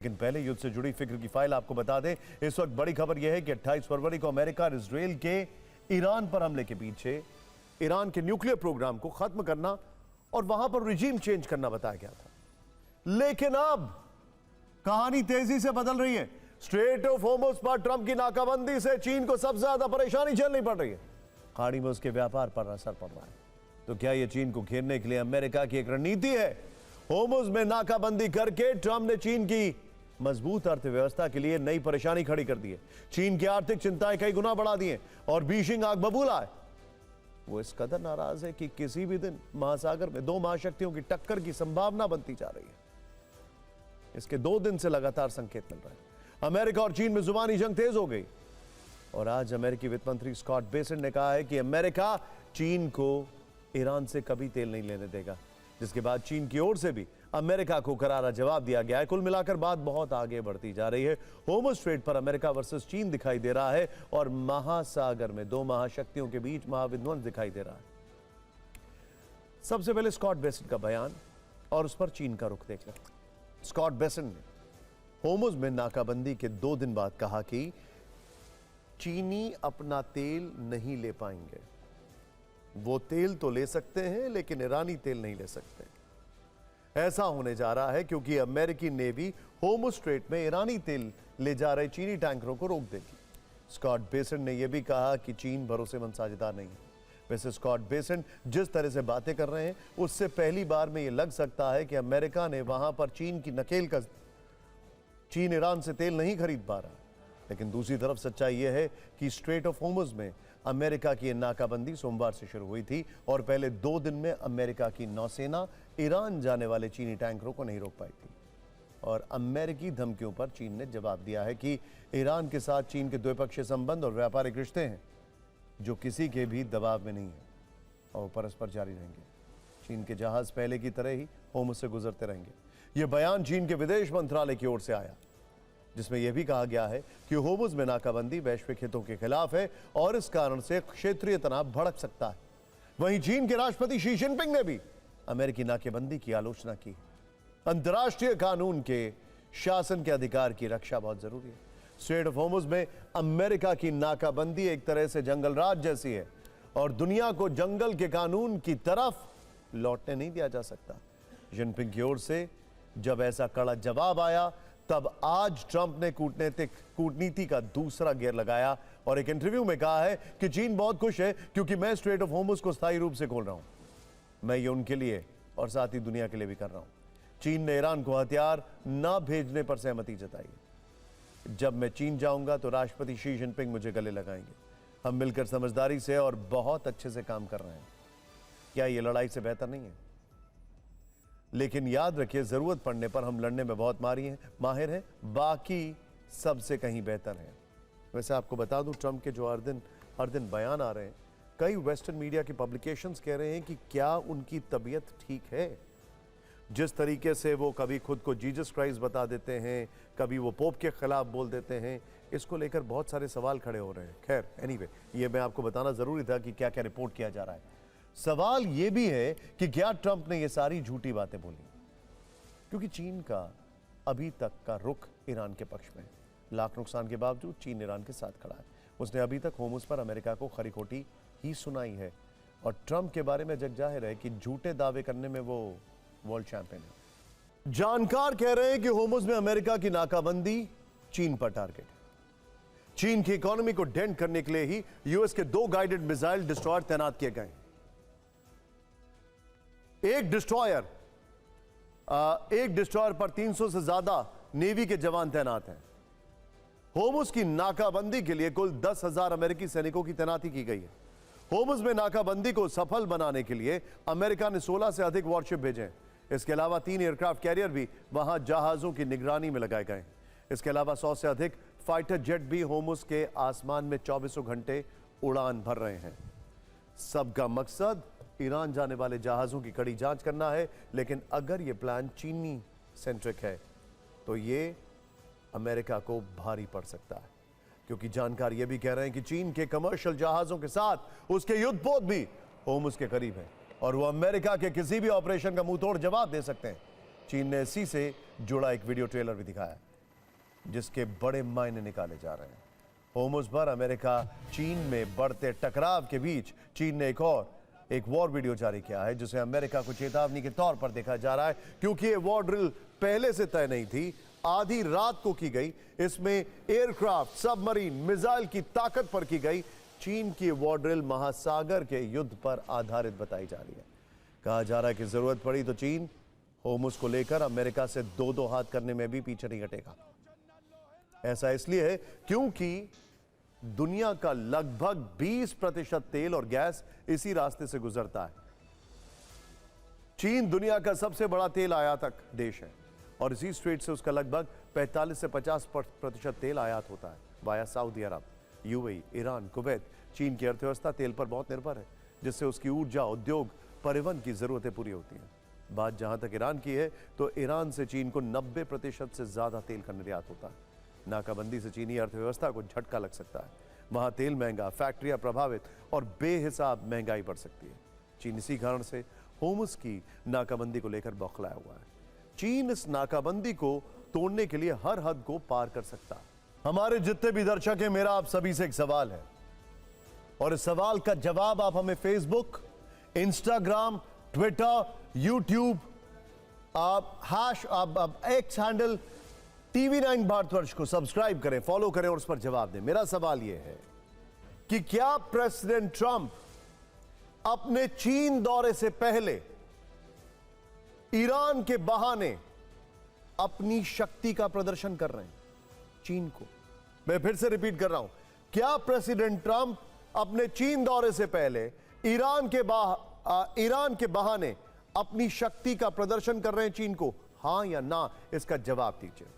लेकिन पहले युद्ध से जुड़ी फिक्र की फाइल आपको बता दें। इस वक्त बड़ी खबर यह है कि 28 फरवरी को अमेरिका और इजरायल के ईरान पर हमले के पीछे ईरान के न्यूक्लियर प्रोग्राम को खत्म करना और वहां पर रिजीम चेंज करना बताया गया था। लेकिन अब कहानी तेजी से बदल रही है। स्ट्रेट ऑफ होर्मुज़ पर ट्रंप की नाकाबंदी से चीन को सबसे ज्यादा परेशानी झेलनी पड़ रही है। खाड़ी में उसके व्यापार पर असर पड़ रहा है। तो क्या यह चीन को घेरने के लिए अमेरिका की एक रणनीति है? होर्मुज़ में नाकाबंदी करके ट्रंप ने चीन की मजबूत अर्थव्यवस्था के लिए नई परेशानी खड़ी कर दी है। चीन की आर्थिक चिंताएं कई गुना बढ़ा दी हैं और बीजिंग आग बबूला है। वो इस कदर नाराज है कि किसी भी दिन महासागर में दो महाशक्तियों की टक्कर की संभावना बनती जा रही है। इसके 2 दिन से लगातार संकेत मिल रहे हैं। अमेरिका और चीन में जुबानी जंग तेज हो गई और आज अमेरिकी वित्त मंत्री स्कॉट बेसेंट ने कहा है कि अमेरिका चीन को ईरान से कभी तेल नहीं लेने देगा, जिसके बाद चीन की ओर से भी अमेरिका को करारा जवाब दिया गया है। कुल मिलाकर बात बहुत आगे बढ़ती जा रही है। होर्मुज़ स्ट्रेट पर अमेरिका वर्सेस चीन दिखाई दे रहा है और महासागर में दो महाशक्तियों के बीच महाविध्वंस दिखाई दे रहा है। सबसे पहले स्कॉट बेसेंट का बयान और उस पर चीन का रुख देखते हैं। स्कॉट बेसेंट ने होर्मुज़ में नाकाबंदी के 2 दिन बाद कहा कि चीनी अपना तेल नहीं ले पाएंगे। वो तेल तो ले सकते हैं लेकिन ईरानी तेल नहीं ले सकते। ऐसा होने जा रहा है क्योंकि अमेरिकी नेवी होर्मुज़ स्ट्रेट में ईरानी तेल ले जा रहे चीनी टैंकरों को रोक देगी। स्कॉट बेसेंट ने यह भी कहा कि चीन भरोसेमंद साझेदार नहीं है। वैसे स्कॉट बेसेंट जिस तरह से बातें कर रहे हैं उससे पहली बार में यह लग सकता है कि अमेरिका ने वहां पर चीन की नकेल का चीन ईरान से तेल नहीं खरीद पा रहा। लेकिन दूसरी तरफ सच्चाई यह है कि स्ट्रेट ऑफ होर्मुज़ में अमेरिका की नाकाबंदी सोमवार से शुरू हुई थी और पहले 2 दिन में अमेरिका की नौसेना ईरान जाने वाले चीनी टैंकरों को नहीं रोक पाई थी। और अमेरिकी धमकियों पर चीन ने जवाब दिया है कि ईरान के साथ चीन के द्विपक्षीय संबंध और व्यापारिक रिश्ते हैं जो किसी के भी दबाव में नहीं है और परस्पर जारी रहेंगे। चीन के जहाज पहले की तरह ही होर्मुज़ से गुजरते रहेंगे। यह बयान चीन के विदेश मंत्रालय की ओर से आया, जिसमें यह भी कहा गया है कि होर्मुज़ में नाकाबंदी वैश्विक हितों के खिलाफ है और इस कारण से क्षेत्रीय तनाव भड़क सकता है। वहीं चीन के राष्ट्रपति शी जिनपिंग ने भी अमेरिकी नाकेबंदी की आलोचना की। अंतर्राष्ट्रीय कानून के शासन के अधिकार की रक्षा बहुत जरूरी है। स्ट्रेट ऑफ होर्मुज़ में अमेरिका की नाकाबंदी एक तरह से जंगल राज जैसी है और दुनिया को जंगल के कानून की तरफ लौटने नहीं दिया जा सकता। जिनपिंग की ओर से जब ऐसा कड़ा जवाब आया तब आज ट्रंप ने कूटनीति का दूसरा गियर लगाया और एक इंटरव्यू में कहा है कि चीन बहुत खुश है क्योंकि मैं स्ट्रेट ऑफ होर्मुज़ को स्थायी रूप से खोल रहा हूं। मैं ये उनके लिए और साथ ही दुनिया के लिए भी कर रहा हूं। चीन ने ईरान को हथियार न भेजने पर सहमति जताई। जब मैं चीन जाऊंगा तो राष्ट्रपति शी जिनपिंग मुझे गले लगाएंगे। हम मिलकर समझदारी से और बहुत अच्छे से काम कर रहे हैं। क्या यह लड़ाई से बेहतर नहीं है? लेकिन याद रखिए, जरूरत पड़ने पर हम लड़ने में बहुत माहिर हैं, बाकी सबसे कहीं बेहतर हैं। वैसे आपको बता दूं, ट्रंप के जो हर दिन बयान आ रहे हैं, कई वेस्टर्न मीडिया की पब्लिकेशंस कह रहे हैं कि क्या उनकी तबीयत ठीक है। जिस तरीके से वो कभी खुद को जीसस क्राइस्ट बता देते हैं, कभी वो पोप के खिलाफ बोल देते हैं, इसको लेकर बहुत सारे सवाल खड़े हो रहे हैं। खैर एनीवे, ये मैं आपको बताना जरूरी था कि क्या क्या रिपोर्ट किया जा रहा है। सवाल यह भी है कि क्या ट्रंप ने यह सारी झूठी बातें बोली, क्योंकि चीन का अभी तक का रुख ईरान के पक्ष में। लाख नुकसान के बावजूद चीन ईरान के साथ खड़ा है। उसने अभी तक होर्मुज़ पर अमेरिका को खरी खोटी ही सुनाई है और ट्रंप के बारे में जग जाहिर है कि झूठे दावे करने में वो वर्ल्ड चैंपियन है। जानकार कह रहे हैं कि होर्मुज़ में अमेरिका की नाकाबंदी चीन पर टारगेट है। चीन की इकोनॉमी को डेंट करने के लिए ही यूएस के 2 गाइडेड मिसाइल डिस्ट्रॉयर तैनात किए गए। एक डिस्ट्रॉयर पर 300 से ज्यादा नेवी के जवान तैनात हैं। होर्मुज़ की नाकाबंदी के लिए कुल 10,000 अमेरिकी सैनिकों की तैनाती की गई है। होर्मुज़ में नाकाबंदी को सफल बनाने के लिए अमेरिका ने 16 से अधिक वॉरशिप भेजे हैं। इसके अलावा 3 एयरक्राफ्ट कैरियर भी वहां जहाजों की निगरानी में लगाए गए हैं। इसके अलावा 100 से अधिक फाइटर जेट भी होर्मुज़ के आसमान में 24 घंटे उड़ान भर रहे हैं। सबका मकसद ईरान जाने वाले जहाजों की कड़ी जांच करना है। लेकिन अगर यह प्लान चीनी सेंट्रिक है तो यह अमेरिका को भारी पड़ सकता है, क्योंकि जानकार यह भी कह रहे हैं कि चीन के कमर्शियल जहाजों के साथ उसके युद्धपोत भी होर्मुज़ के करीब हैं और वो अमेरिका के किसी भी ऑपरेशन का मुंह तोड़ जवाब दे सकते हैं। चीन ने इसी से जुड़ा एक वीडियो ट्रेलर भी दिखाया है। जिसके बड़े मायने निकाले जा रहे हैं। होर्मुज़ पर अमेरिका चीन में बढ़ते टकराव के बीच चीन ने एक वॉर वीडियो जारी किया है, जिसे अमेरिका को चेतावनी के तौर पर देखा जा रहा है, क्योंकि ये वॉर ड्रिल पहले से तय नहीं थी, आधी रात को की गई। इसमें एयरक्राफ्ट, सबमरीन, मिसाइल की ताकत पर की गई। चीन की वॉर ड्रिल महासागर के युद्ध पर आधारित बताई जा रही है। कहा जा रहा है कि जरूरत पड़ी तो चीन होर्मुज़ को लेकर अमेरिका से दो हाथ करने में भी पीछे नहीं हटेगा। ऐसा इसलिए है क्योंकि दुनिया का लगभग 20% तेल और गैस इसी रास्ते से गुजरता है। चीन दुनिया का सबसे बड़ा तेल आयातक देश है और इसी स्ट्रेट से उसका लगभग 45 से 50% तेल आयात होता है वाया सऊदी अरब, यूएई, ईरान, कुवैत। चीन की अर्थव्यवस्था तेल पर बहुत निर्भर है, जिससे उसकी ऊर्जा, उद्योग, परिवहन की जरूरतें पूरी होती हैं। बात जहां तक ईरान की है तो ईरान से चीन को 90% से ज्यादा तेल का निर्यात होता है। नाकाबंदी से चीनी अर्थव्यवस्था को झटका लग सकता है। वहां तेल महंगा, फैक्ट्रियां प्रभावित और बेहिसाब महंगाई बढ़ सकती है। चीन इसी कारण से होर्मुज़ की नाकाबंदी को लेकर बौखलाया हुआ है। चीन इस नाकाबंदी को तोड़ने के लिए हर हद को पार कर सकता है। हमारे जितने भी दर्शक हैं, मेरा आप सभी से एक सवाल है और इस सवाल का जवाब आप हमें फेसबुक, इंस्टाग्राम, ट्विटर, यूट्यूब, आप एक्स हैंडल TV9 भारतवर्ष को सब्सक्राइब करें, फॉलो करें और उस पर जवाब दें। मेरा सवाल यह है कि क्या प्रेसिडेंट ट्रंप अपने चीन दौरे से पहले ईरान के बहाने अपनी शक्ति का प्रदर्शन कर रहे हैं चीन को? मैं फिर से रिपीट कर रहा हूं, क्या प्रेसिडेंट ट्रंप अपने चीन दौरे से पहले ईरान के बहाने अपनी शक्ति का प्रदर्शन कर रहे हैं चीन को? हां या ना, इसका जवाब दीजिए।